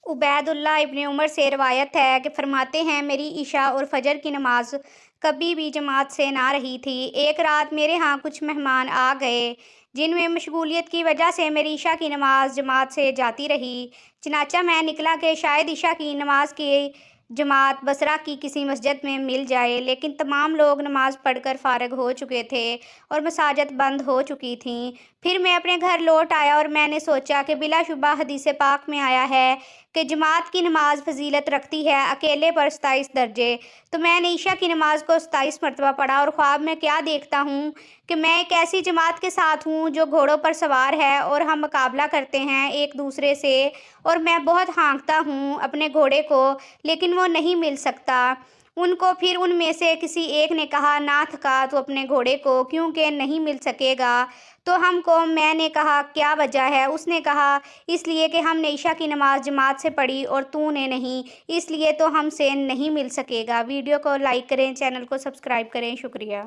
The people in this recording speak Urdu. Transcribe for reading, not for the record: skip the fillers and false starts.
عبید اللہ ابن عمر سے روایت ہے کہ فرماتے ہیں میری عشاء اور فجر کی نماز کبھی بھی جماعت سے نہ رہی تھی۔ ایک رات میرے ہاں کچھ مہمان آ گئے جن میں مشغولیت کی وجہ سے میری عشاء کی نماز جماعت سے جاتی رہی۔ چنانچہ میں نکلا کہ شاید عشاء کی نماز کی جماعت بصرہ کی کسی مسجد میں مل جائے، لیکن تمام لوگ نماز پڑھ کر فارغ ہو چکے تھے اور مساجد بند ہو چکی تھیں۔ پھر میں اپنے گھر لوٹ آیا اور میں نے سوچا کہ بلا شبہ حدیث پاک میں آیا ہے کہ جماعت کی نماز فضیلت رکھتی ہے اکیلے پر 27 درجے۔ تو میں نے عشاء کی نماز کو 27 مرتبہ پڑھا اور خواب میں کیا دیکھتا ہوں کہ میں ایک ایسی جماعت کے ساتھ ہوں جو گھوڑوں پر سوار ہے اور ہم مقابلہ کرتے ہیں ایک دوسرے سے، اور میں بہت ہانکتا ہوں اپنے گھوڑے کو لیکن وہ نہیں مل سکتا ان کو۔ پھر ان میں سے کسی ایک نے کہا نہ تھکا تو اپنے گھوڑے کو کیونکہ نہیں مل سکے گا تو ہم کو۔ میں نے کہا کیا وجہ ہے؟ اس نے کہا اس لیے کہ ہم نے عشاء کی نماز جماعت سے پڑھی اور تو نے نہیں، اس لیے تو ہم سے نہیں مل سکے گا۔ ویڈیو کو لائک کریں، چینل کو سبسکرائب کریں، شکریہ۔